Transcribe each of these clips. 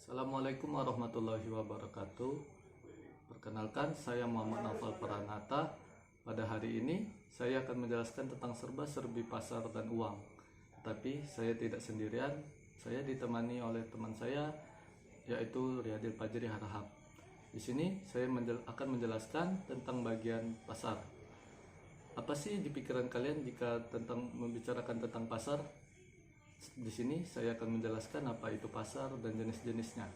Assalamualaikum warahmatullahi wabarakatuh. Perkenalkan, saya Muhammad Naufal Pranata. Pada hari ini saya akan menjelaskan tentang serba-serbi pasar dan uang. Tetapi saya tidak sendirian, saya ditemani oleh teman saya, yaitu Riyadil Fajri Harahap. Di sini saya akan menjelaskan tentang bagian pasar. Apa sih di pikiran kalian jika membicarakan tentang pasar? Di sini saya akan menjelaskan apa itu pasar dan jenis-jenisnya.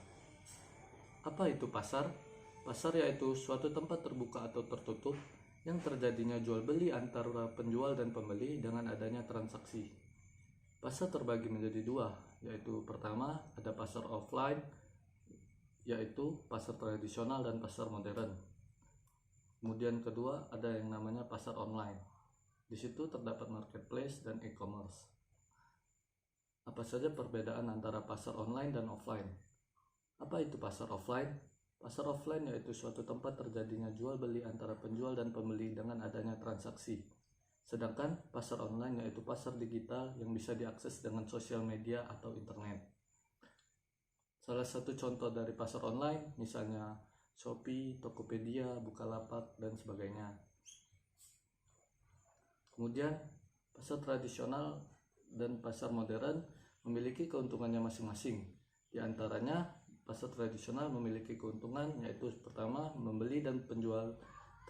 Apa itu pasar? Pasar yaitu suatu tempat terbuka atau tertutup yang terjadinya jual beli antara penjual dan pembeli dengan adanya transaksi. Pasar terbagi menjadi dua, yaitu pertama ada pasar offline, yaitu pasar tradisional dan pasar modern. Kemudian kedua ada yang namanya pasar online. Di situ terdapat marketplace dan e-commerce. Apa saja perbedaan antara pasar online dan offline? Apa itu pasar offline? Pasar offline yaitu suatu tempat terjadinya jual beli antara penjual dan pembeli dengan adanya transaksi. Sedangkan pasar online yaitu pasar digital yang bisa diakses dengan sosial media atau internet. Salah satu contoh dari pasar online misalnya Shopee, Tokopedia, Bukalapak, dan sebagainya. Kemudian pasar tradisional dan pasar modern memiliki keuntungannya masing-masing. Di antaranya, pasar tradisional memiliki keuntungan yaitu pertama, membeli dan penjual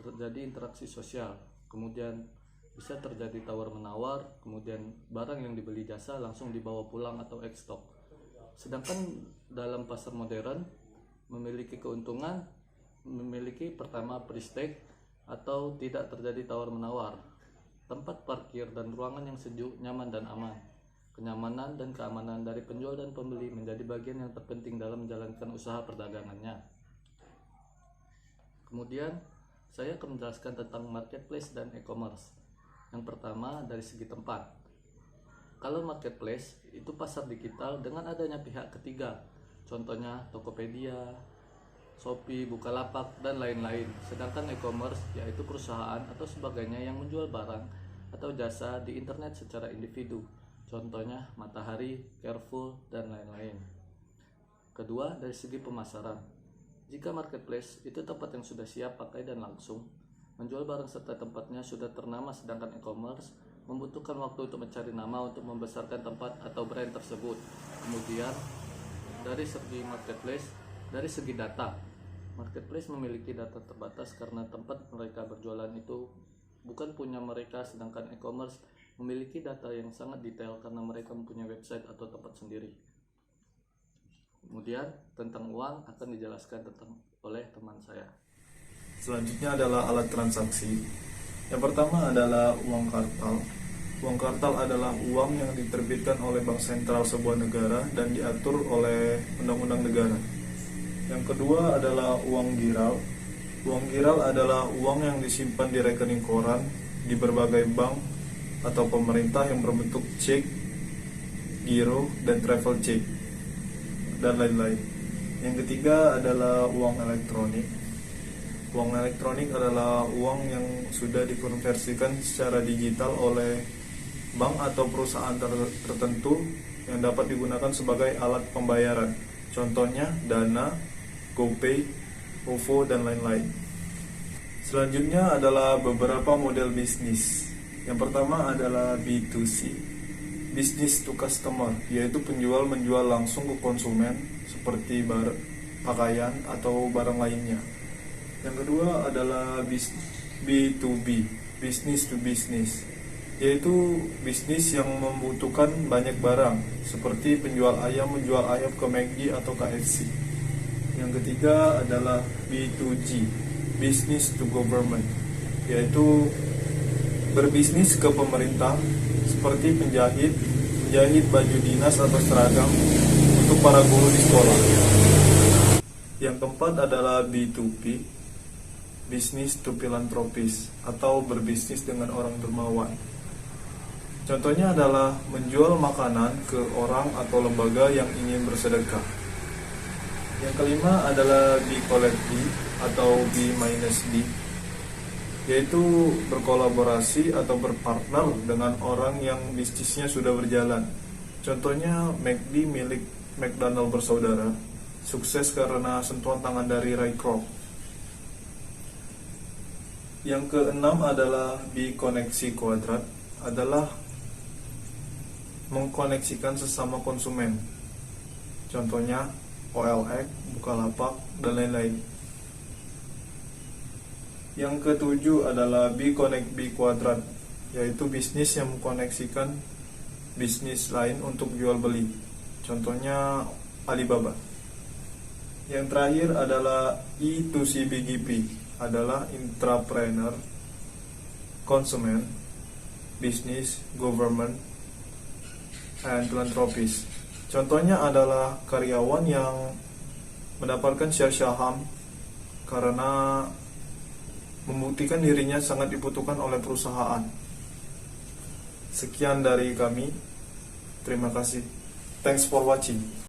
terjadi interaksi sosial. Kemudian bisa terjadi tawar-menawar, kemudian barang yang dibeli jasa langsung dibawa pulang atau ex-stock. Sedangkan dalam pasar modern memiliki keuntungan, memiliki pertama prestige atau tidak terjadi tawar-menawar. Tempat parkir dan ruangan yang sejuk, nyaman dan aman. Kenyamanan dan keamanan dari penjual dan pembeli menjadi bagian yang terpenting dalam menjalankan usaha perdagangannya. Kemudian, saya akan menjelaskan tentang marketplace dan e-commerce. Yang pertama, dari segi tempat. Kalau marketplace, itu pasar digital dengan adanya pihak ketiga. Contohnya Tokopedia, Shopee, Bukalapak, dan lain-lain. Sedangkan e-commerce yaitu perusahaan atau sebagainya yang menjual barang atau jasa di internet secara individu. Contohnya Matahari, Carrefour, dan lain-lain. Kedua, dari segi pemasaran. Jika marketplace itu tempat yang sudah siap pakai dan langsung menjual barang serta tempatnya sudah ternama, sedangkan e-commerce membutuhkan waktu untuk mencari nama untuk membesarkan tempat atau brand tersebut. Kemudian, dari segi marketplace, dari segi data, marketplace memiliki data terbatas karena tempat mereka berjualan itu bukan punya mereka, sedangkan e-commerce memiliki data yang sangat detail karena mereka mempunyai website atau tempat sendiri. Kemudian tentang uang akan dijelaskan oleh teman saya. Selanjutnya adalah alat transaksi. Yang pertama adalah uang kartal. Uang kartal adalah uang yang diterbitkan oleh bank sentral sebuah negara dan diatur oleh undang-undang negara. Yang kedua adalah uang giral. Uang giral adalah uang yang disimpan di rekening koran di berbagai bank atau pemerintah yang berbentuk cek, giro, dan travel check, dan lain-lain. Yang ketiga adalah uang elektronik. Uang elektronik adalah uang yang sudah dikonversikan secara digital oleh bank atau perusahaan tertentu yang dapat digunakan sebagai alat pembayaran. Contohnya Dana, GoPay, OVO, dan lain-lain. Selanjutnya adalah beberapa model bisnis. Yang pertama adalah B2C, business to customer, yaitu penjual menjual langsung ke konsumen seperti pakaian atau barang lainnya. Yang kedua adalah B2B, business to business, yaitu bisnis yang membutuhkan banyak barang seperti penjual ayam menjual ayam ke McD atau KFC. Yang ketiga adalah B2G, business to government, yaitu berbisnis ke pemerintah seperti menjahit baju dinas atau seragam untuk para guru di sekolah. Yang keempat adalah B2P, business to philanthropist, atau berbisnis dengan orang dermawan. Contohnya adalah menjual makanan ke orang atau lembaga yang ingin bersedekah. Yang kelima adalah B-collective atau B-D, yaitu berkolaborasi atau berpartner dengan orang yang bisnisnya sudah berjalan. Contohnya McD milik McDonald bersaudara, sukses karena sentuhan tangan dari Ray Kroc. Yang keenam adalah bikoneksi kuadrat, adalah mengkoneksikan sesama konsumen. Contohnya OLX, Bukalapak, dan lain-lain. Yang ketujuh adalah B-Connect B Kuadrat, yaitu bisnis yang mengkoneksikan bisnis lain untuk jual beli. Contohnya Alibaba. Yang terakhir adalah E2C-BGP, adalah intrapreneur, consumer, business, government, and philanthropist. Contohnya adalah karyawan yang mendapatkan share saham karena membuktikan dirinya sangat dibutuhkan oleh perusahaan. Sekian dari kami. Terima kasih. Thanks for watching.